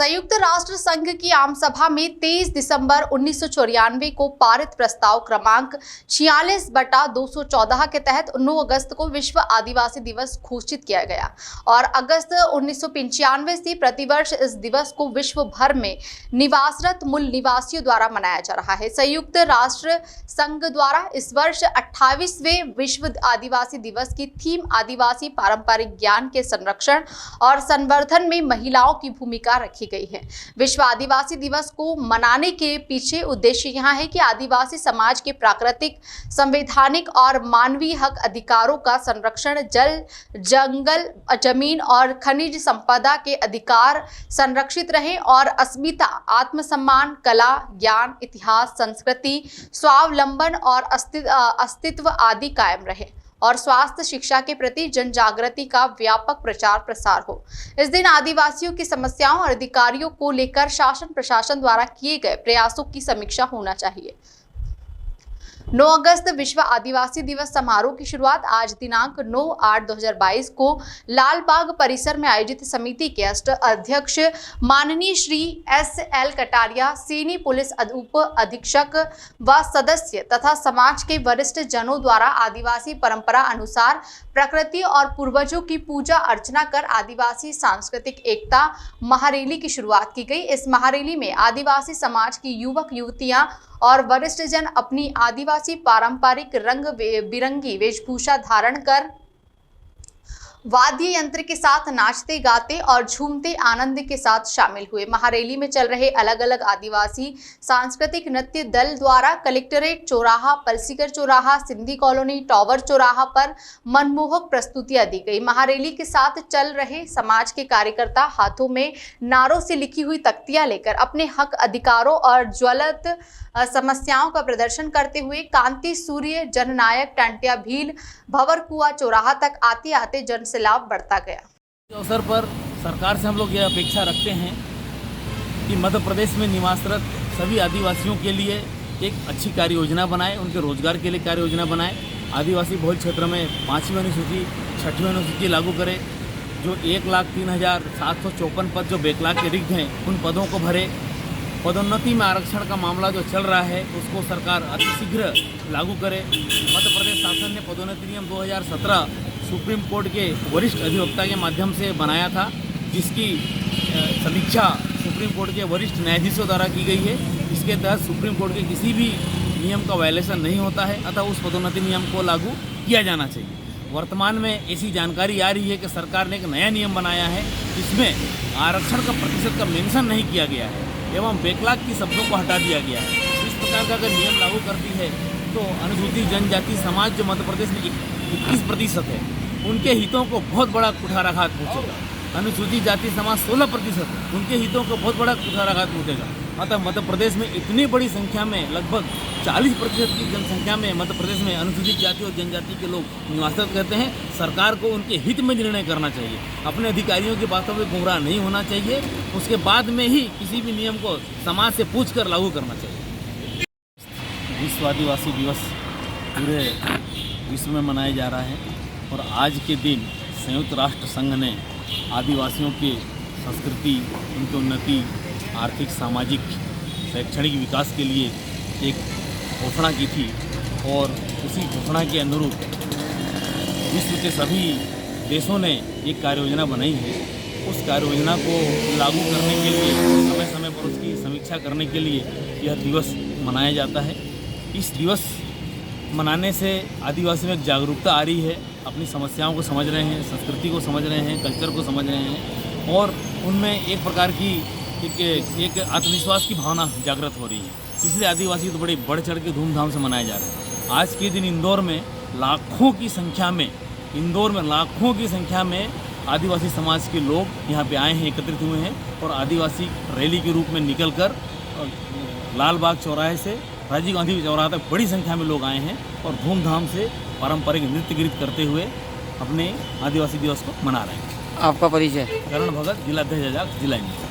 संयुक्त राष्ट्र संघ की आम सभा में 23 दिसंबर 1994 को पारित प्रस्ताव क्रमांक 46/214 के तहत 9 अगस्त को विश्व आदिवासी दिवस घोषित किया गया और अगस्त 1995 से प्रतिवर्ष इस दिवस को विश्व भर में निवासरत मूल निवासियों द्वारा मनाया जा रहा है। संयुक्त राष्ट्र संघ द्वारा इस वर्ष 28वें विश्व आदिवासी दिवस की थीम आदिवासी पारंपरिक ज्ञान के संरक्षण और संवर्धन में महिलाओं की भूमिका रखी गई है। विश्व आदिवासी दिवस को मनाने के पीछे उद्देश्य यह है कि आदिवासी समाज के प्राकृतिक, संवैधानिक और मानवीय हक अधिकारों का संरक्षण, जल, जंगल, जमीन और खनिज संपदा के अधिकार संरक्षित रहे और अस्मिता, आत्मसम्मान, कला, ज्ञान, इतिहास, संस्कृति, स्वावलंबन और अस्तित्व आदि कायम रहे और स्वास्थ्य शिक्षा के प्रति जन जागृति का व्यापक प्रचार प्रसार हो। इस दिन आदिवासियों की समस्याओं और अधिकारियों को लेकर शासन प्रशासन द्वारा किए गए प्रयासों की समीक्षा होना चाहिए। 9 अगस्त विश्व आदिवासी दिवस समारोह की शुरुआत आज दिनांक 9/8/2022 को लाल बाग परिसर में आयोजित समिति के अध्यक्ष माननीय श्री SL कटारिया, सीनी पुलिस उप अधीक्षक व सदस्य तथा समाज के वरिष्ठ जनों द्वारा आदिवासी परंपरा अनुसार प्रकृति और पूर्वजों की पूजा अर्चना कर आदिवासी सांस्कृतिक एकता महारैली की शुरुआत की गई। इस महारैली में आदिवासी समाज की युवक युवतियां और वरिष्ठ जन अपनी आदिवासी पारंपरिक रंग बिरंगी वेशभूषा धारण कर वाद्य यंत्र के साथ नाचते गाते और झूमते आनंद के साथ शामिल हुए। महारैली में चल रहे अलग अलग आदिवासी सांस्कृतिक नृत्य दल द्वारा कलेक्ट्रेट चौराहा, पलसीगर चौराहा, सिंधी कॉलोनी, टावर चौराहा पर मनमोहक प्रस्तुतियां दी गई। महारैली के साथ चल रहे समाज के कार्यकर्ता हाथों में नारों से लिखी हुई तख्तियां लेकर अपने हक, अधिकारों और ज्वलंत समस्याओं का प्रदर्शन करते हुए कांति सूर्य, जननायक, टंटिया भील, भंवरकुआ चौराहा तक आते आते जन से लाभ बढ़ता गया। इस अवसर पर सरकार से हम लोग यह अपेक्षा रखते हैं कि मध्य प्रदेश में निवासरत सभी आदिवासियों के लिए एक अच्छी कार्य योजना बनाए, उनके रोजगार के लिए कार्य योजना बनाए। आदिवासी बहुल क्षेत्र में 5वीं अनुसूची, 6वीं अनुसूची लागू करे। जो 1,03,754 पद जो बैकलॉग के रिक्त हैं, उन पदों को भरे। पदोन्नति में आरक्षण का मामला जो चल रहा है उसको सरकार अतिशीघ्र लागू करे। मध्य प्रदेश शासन ने पदोन्नति नियम 2017 सुप्रीम कोर्ट के वरिष्ठ अधिवक्ता के माध्यम से बनाया था, जिसकी समीक्षा सुप्रीम कोर्ट के वरिष्ठ न्यायाधीशों द्वारा की गई है। इसके तहत सुप्रीम कोर्ट के किसी भी नियम का वायलेशन नहीं होता है, अतः उस पदोन्नति नियम को लागू किया जाना चाहिए। वर्तमान में ऐसी जानकारी आ रही है कि सरकार ने एक नया नियम बनाया है जिसमें आरक्षण का प्रतिशत का मेंशन नहीं किया गया है एवं बैकलॉग की शब्दों को हटा दिया गया है। इस प्रकार का अगर नियम लागू करती है तो अनुसूचित जनजाति समाज जो मध्य प्रदेश में 21% है, उनके हितों को बहुत बड़ा कुठाराघात पहुँचेगा। अनुसूचित जाति समाज 16%, उनके हितों को बहुत बड़ा कुठाराघात पहुँचेगा। अतः मध्य प्रदेश में इतनी बड़ी संख्या में, लगभग 40% की जनसंख्या में मध्य प्रदेश में अनुसूचित जाति और जनजाति के लोग निवासित करते हैं। सरकार को उनके हित में निर्णय करना चाहिए, अपने अधिकारियों की बातों में गुमराह नहीं होना चाहिए। उसके बाद में ही किसी भी नियम को समाज से पूछकर लागू करना चाहिए। विश्व आदिवासी दिवस पूरे विश्व में मनाया जा रहा है और आज के दिन संयुक्त राष्ट्र संघ ने आदिवासियों की संस्कृति, उनकी उन्नति, आर्थिक, सामाजिक, शैक्षणिक विकास के लिए एक घोषणा की थी और उसी घोषणा के अनुरूप विश्व के सभी देशों ने एक कार्य योजना बनाई है। उस कार्य योजना को लागू करने के लिए, समय समय पर उसकी समीक्षा करने के लिए यह दिवस मनाया जाता है। इस दिवस मनाने से आदिवासियों में जागरूकता आ रही है, अपनी समस्याओं को समझ रहे हैं, संस्कृति को समझ रहे हैं, कल्चर को समझ रहे हैं और उनमें एक प्रकार की एक आत्मविश्वास की भावना जागृत हो रही है। इसलिए आदिवासी तो बड़े बढ़ चढ़ के धूमधाम से मनाए जा रहे हैं। आज के दिन इंदौर में लाखों की संख्या में आदिवासी समाज के लोग यहाँ पे आए हैं, एकत्रित हुए हैं और आदिवासी रैली के रूप में निकलकर लाल बाग चौराहे से राजीव गांधी चौराहा तक बड़ी संख्या में लोग आए हैं और धूमधाम से पारंपरिक नृत्य गीत करते हुए अपने आदिवासी दिवस को मना रहे हैं। आपका परिचय? करण भगत, जिला अध्यक्ष, जिला इंदौर।